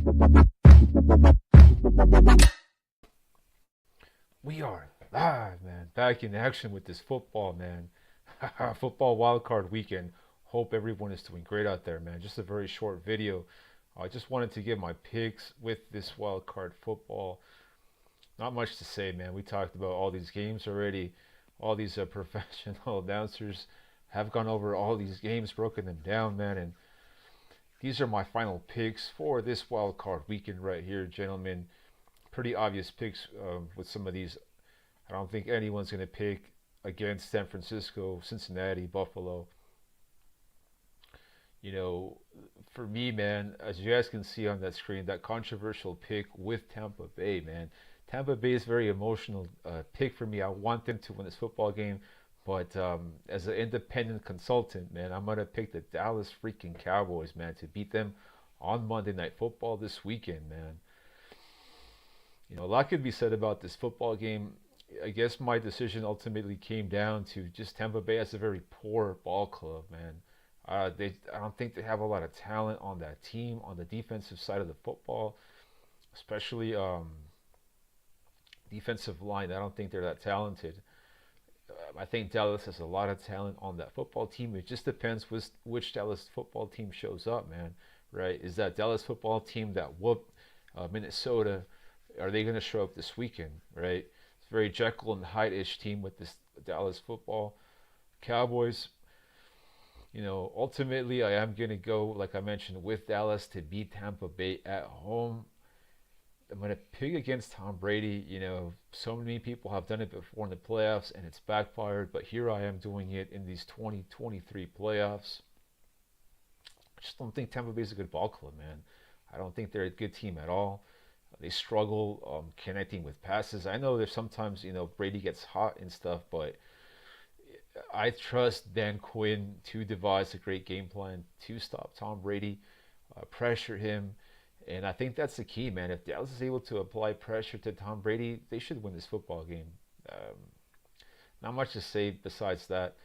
We are live, man. Back in action with this football, man. Football wildcard weekend. Hope everyone is doing great out there, man. Just a very short video. I just wanted to give my picks with this wildcard football. Not much to say, man. We talked about all these games already. All these professional announcers have gone over all these games, broken them down, man. And these are my final picks for this wildcard weekend right here, gentlemen. Pretty obvious picks with some of these. I don't think anyone's going to pick against San Francisco, Cincinnati, Buffalo. You know, for me, man, as you guys can see on that screen, that controversial pick with Tampa Bay, man. Tampa Bay is a very emotional pick for me. I want them to win this football game, but as an independent consultant, man, I'm going to pick the Dallas freaking Cowboys, man, to beat them on Monday Night Football this weekend, man. You know, a lot could be said about this football game. I guess my decision ultimately came down to just Tampa Bay has a very poor ball club, man. I don't think they have a lot of talent on that team on the defensive side of the football, especially defensive line. I don't think they're that talented. I think Dallas has a lot of talent on that football team. It just depends which Dallas football team shows up, man. Right? Is that Dallas football team that whooped Minnesota? Are they going to show up this weekend, right? It's a very Jekyll and Hyde-ish team with this Dallas football. Cowboys, you know, ultimately I am going to go, like I mentioned, with Dallas to beat Tampa Bay at home. I'm going to pick against Tom Brady. You know, so many people have done it before in the playoffs and it's backfired, but here I am doing it in these 2023 playoffs. I just don't think Tampa Bay is a good ball club, man. I don't think they're a good team at all. They struggle connecting with passes. I know there's sometimes, you know, Brady gets hot and stuff, but I trust Dan Quinn to devise a great game plan to stop Tom Brady, pressure him, and I think that's the key, man. If Dallas is able to apply pressure to Tom Brady, they should win this football game. Not much to say besides that.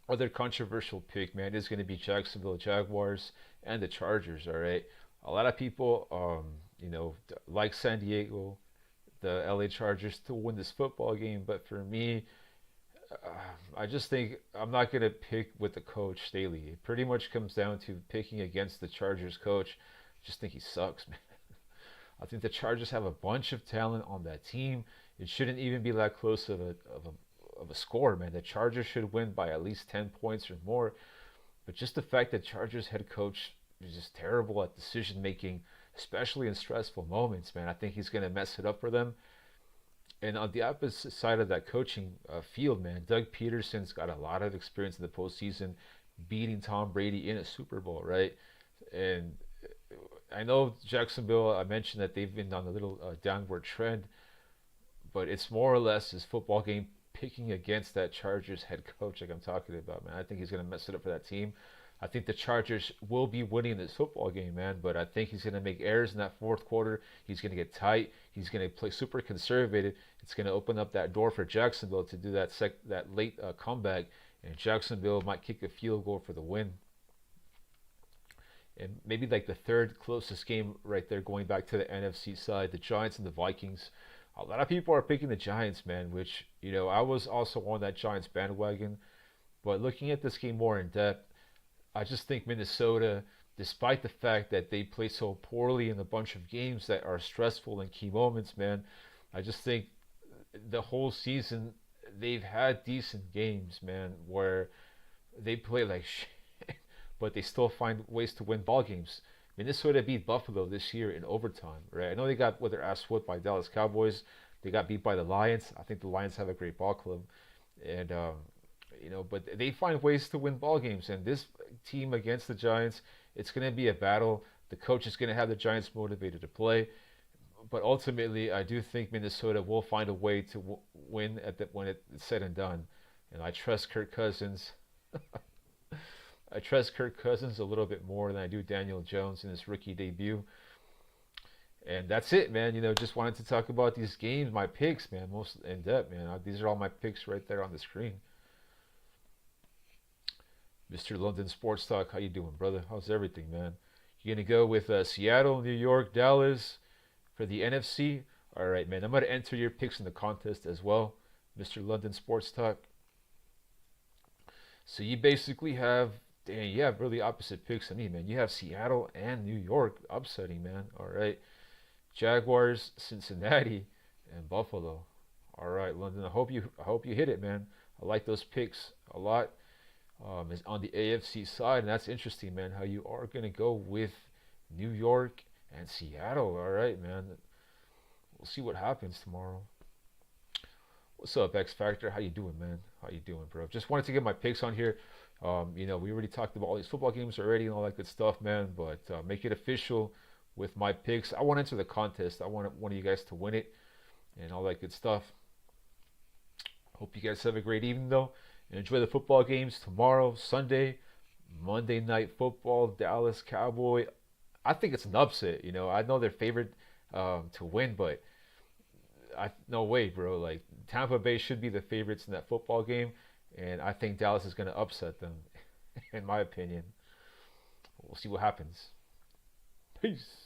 Other controversial pick, man, is going to be Jacksonville Jaguars and the Chargers, all right? A lot of people, you know, like San Diego, the LA Chargers to win this football game, but for me, I just think I'm not going to pick with the coach Staley. It pretty much comes down to picking against the Chargers coach. I just think he sucks, man. I think the Chargers have a bunch of talent on that team. It shouldn't even be that close of a score, man. The Chargers should win by at least 10 points or more. But just the fact that Chargers head coach is just terrible at decision making, especially in stressful moments, man. I think he's going to mess it up for them. And on the opposite side of that coaching field, man, Doug Peterson's got a lot of experience in the postseason, beating Tom Brady in a Super Bowl, right? And I know Jacksonville, I mentioned that they've been on a little downward trend, but it's more or less his football game picking against that Chargers head coach like I'm talking about, man. I think he's going to mess it up for that team. I think the Chargers will be winning this football game, man, but I think he's going to make errors in that fourth quarter. He's going to get tight. He's going to play super conservative. It's going to open up that door for Jacksonville to do that late comeback, and Jacksonville might kick a field goal for the win. And maybe like the third closest game right there, going back to the NFC side, the Giants and the Vikings. A lot of people are picking the Giants, man, which, you know, I was also on that Giants bandwagon. But looking at this game more in depth, I just think Minnesota, despite the fact that they play so poorly in a bunch of games that are stressful in key moments, man, I just think the whole season they've had decent games, man, where they play like shit, but they still find ways to win ball games. Minnesota beat Buffalo this year in overtime, right? I know they got their ass whooped by Dallas Cowboys. They got beat by the Lions. I think the Lions have a great ball club, and you know, but they find ways to win ball games. And this team against the Giants, it's going to be a battle. The coach is going to have the Giants motivated to play, but ultimately, I do think Minnesota will find a way to win when it's said and done. And I trust Kirk Cousins. I trust Kirk Cousins a little bit more than I do Daniel Jones in his rookie debut. And that's it, man. You know, just wanted to talk about these games, my picks, man, most in depth, man. These are all my picks right there on the screen. Mr. London Sports Talk, how you doing, brother? How's everything, man? You're going to go with Seattle, New York, Dallas for the NFC. All right, man. I'm going to enter your picks in the contest as well, Mr. London Sports Talk. So you basically have, dang, you have really opposite picks than me, man. You have Seattle and New York upsetting, man. All right. Jaguars, Cincinnati, and Buffalo. All right, London. I hope you hit it, man. I like those picks a lot. Is on the AFC side, and that's interesting, man. How you are gonna go with New York and Seattle? All right, man. We'll see what happens tomorrow. What's up, X Factor? How you doing, man? How you doing, bro? Just wanted to get my picks on here. We already talked about all these football games already and all that good stuff, man. But make it official with my picks. I want to enter the contest. I want one of you guys to win it and all that good stuff. Hope you guys have a great evening, though. And enjoy the football games tomorrow, Sunday, Monday Night Football, Dallas Cowboy. I think it's an upset. I know they're favored to win, but no way, bro. Like, Tampa Bay should be the favorites in that football game, and I think Dallas is going to upset them, in my opinion. We'll see what happens. Peace.